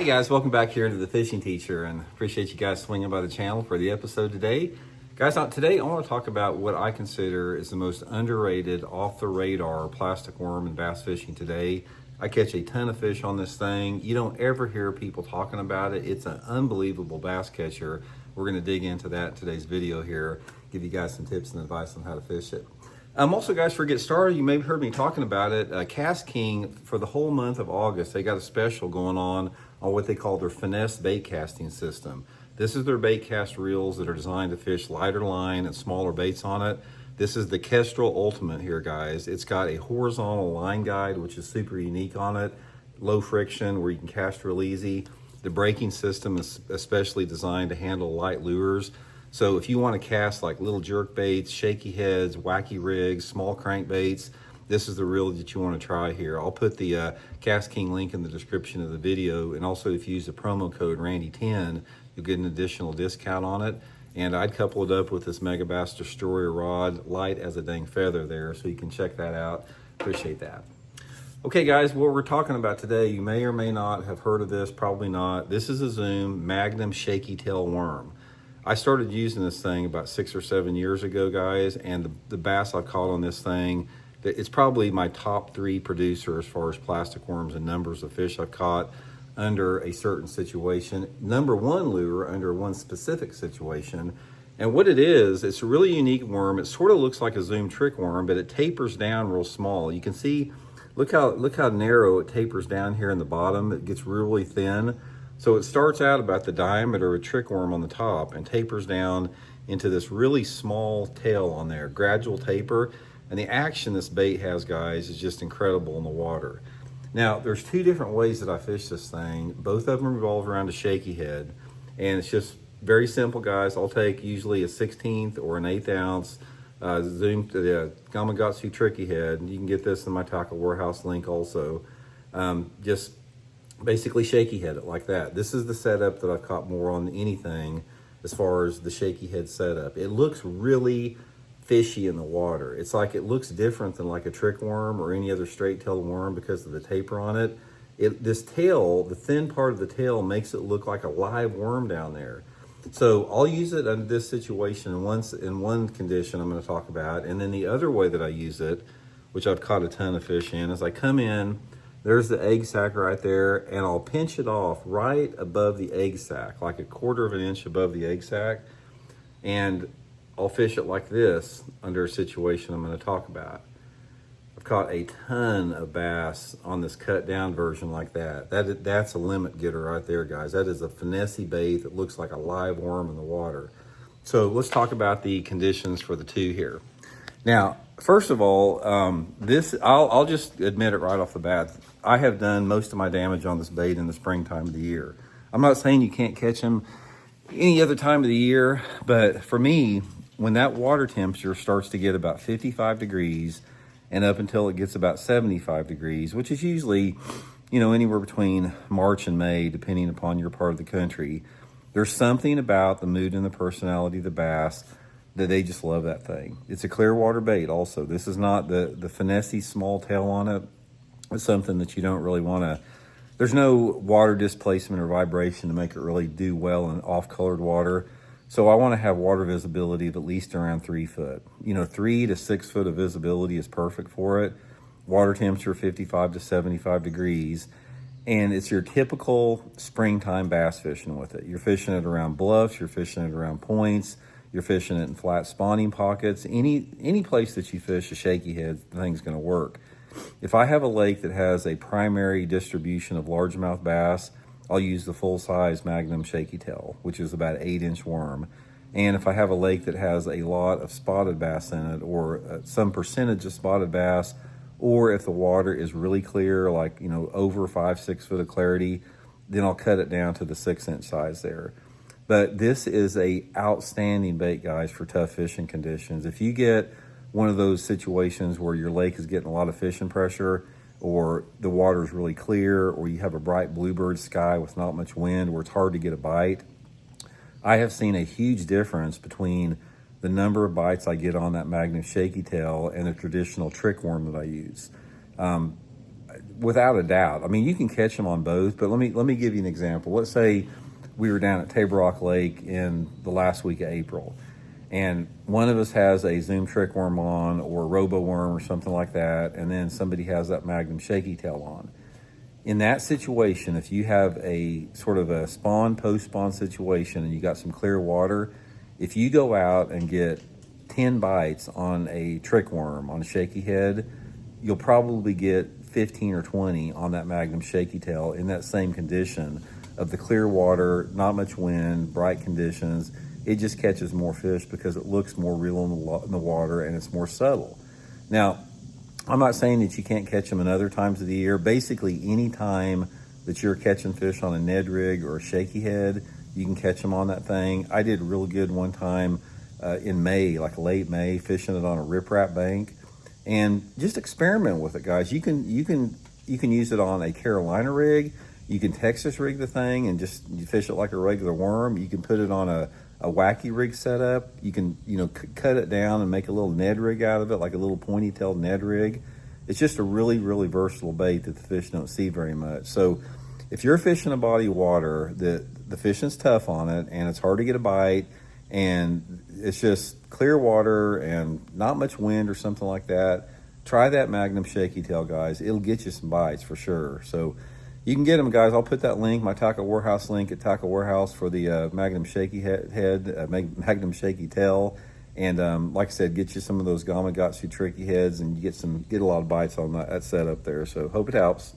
Hey guys, welcome back here to the Fishing Teacher, and appreciate you guys swinging by the channel for the episode today. Guys, today I want to talk about what I consider is the most underrated, off the radar plastic worm in bass fishing today. I catch a ton of fish on this thing. You don't ever hear people talking about it. It's an unbelievable bass catcher. We're going to dig into that in today's video here, give you guys some tips and advice on how to fish it. Also, guys, for get started, you may have heard me talking about it. Cast King, for the whole month of August, they got a special going on what they call their Finesse bait casting system. This is their bait cast reels that are designed to fish lighter line and smaller baits on it. This is the Kestrel Ultimate here, guys. It's got a horizontal line guide, which is super unique on it. Low friction, where you can cast real easy. The braking system is especially designed to handle light lures. So if you want to cast like little jerk baits, shaky heads, wacky rigs, small crankbaits, this is the reel that you want to try here. I'll put the Cast King link in the description of the video, and also if you use the promo code Randy10, you'll get an additional discount on it. And I'd couple it up with this Mega Bass Destroyer rod, light as a dang feather there, so you can check that out. Appreciate that. Okay guys, what we're talking about today, you may or may not have heard of this, probably not. This is a Zoom Magnum Shaky Tail Worm. I started using this thing about 6 or 7 years ago, guys, and the bass I've caught on this thing, it's probably my top 3 producer as far as plastic worms and numbers of fish I've caught under a certain situation. Number 1 lure under one specific situation. And what it is, it's a really unique worm. It sort of looks like a Zoom trick worm, but it tapers down real small. You can see, look how narrow it tapers down here in the bottom. It gets really thin. So it starts out about the diameter of a trick worm on the top and tapers down into this really small tail on there, gradual taper. And the action this bait has, guys, is just incredible in the water. Now, there's 2 different ways that I fish this thing. Both of them revolve around a shaky head. And it's just very simple, guys. I'll take usually a 1/16 or an 1/8 ounce Zoom Gamakatsu tricky head. You can get this in my Tackle Warehouse link also. Just basically shaky head it like that. This is the setup that I've caught more on anything as far as the shaky head setup. It looks really fishy in the water. It's like it looks different than like a trick worm or any other straight-tailed worm because of the taper on it. This tail, the thin part of the tail, makes it look like a live worm down there. So I'll use it under this situation in one condition I'm going to talk about, and then the other way that I use it, which I've caught a ton of fish in, is I come in, there's the egg sac right there, and I'll pinch it off right above the egg sac, like a 1/4 of an inch above the egg sac, and I'll fish it like this under a situation I'm going to talk about. I've caught a ton of bass on this cut down version like that. That's a limit getter right there, guys. That is a finesse bait that looks like a live worm in the water. So let's talk about the conditions for the 2 here. Now, first of all, I'll just admit it right off the bat. I have done most of my damage on this bait in the springtime of the year. I'm not saying you can't catch them any other time of the year, but for me, when that water temperature starts to get about 55 degrees and up until it gets about 75 degrees, which is usually, anywhere between March and May, depending upon your part of the country, there's something about the mood and the personality of the bass that they just love that thing. It's a clear water bait also. This is not the finesse small tail on it. It's something that you don't really want to, there's no water displacement or vibration to make it really do well in off-colored water. So I want to have water visibility of at least around 3 foot. 3 to 6 foot of visibility is perfect for it. Water temperature 55 to 75 degrees. And it's your typical springtime bass fishing with it. You're fishing it around bluffs, you're fishing it around points, you're fishing it in flat spawning pockets. Any place that you fish a shaky head, the thing's going to work. If I have a lake that has a primary distribution of largemouth bass, I'll use the full-size Magnum Shaky Tail, which is about an 8-inch worm. And if I have a lake that has a lot of spotted bass in it, or some percentage of spotted bass, or if the water is really clear, like over 5-6 foot of clarity, then I'll cut it down to the 6-inch size there. But this is a outstanding bait, guys, for tough fishing conditions. If you get one of those situations where your lake is getting a lot of fishing pressure, or the water is really clear, or you have a bright bluebird sky with not much wind where it's hard to get a bite, I have seen a huge difference between the number of bites I get on that Magnum Shaky Tail and the traditional trick worm that I use. without a doubt. I mean, you can catch them on both, but let me give you an example. Let's say we were down at Table Rock Lake in the last week of April, and one of us has a Zoom trick worm on or a robo worm or something like that, and then somebody has that Magnum shaky tail on. In that situation, if you have a sort of a spawn, post-spawn situation and you got some clear water, if you go out and get 10 bites on a trick worm, on a shaky head, you'll probably get 15 or 20 on that Magnum shaky tail in that same condition of the clear water, not much wind, bright conditions. It just catches more fish because it looks more real in the water and it's more subtle. Now, I'm not saying that you can't catch them in other times of the year. Basically, any time that you're catching fish on a Ned rig or a shaky head, you can catch them on that thing. I did real good one time in May, like late May, fishing it on a riprap bank, and just experiment with it, guys. You can use it on a Carolina rig. You can Texas rig the thing and just you fish it like a regular worm. You can put it on a wacky rig setup. You can, cut it down and make a little Ned rig out of it, like a little pointy-tailed Ned rig. It's just a really, really versatile bait that the fish don't see very much. So if you're fishing a body of water that the fishing's tough on it and it's hard to get a bite and it's just clear water and not much wind or something like that, try that Magnum shaky tail, guys. It'll get you some bites for sure. So you can get them, guys. I'll put that link, my Tackle Warehouse link at Tackle Warehouse for the Magnum shaky head, Magnum shaky tail. And like I said, get you some of those Gamakatsu tricky heads and you get a lot of bites on that setup there. So hope it helps.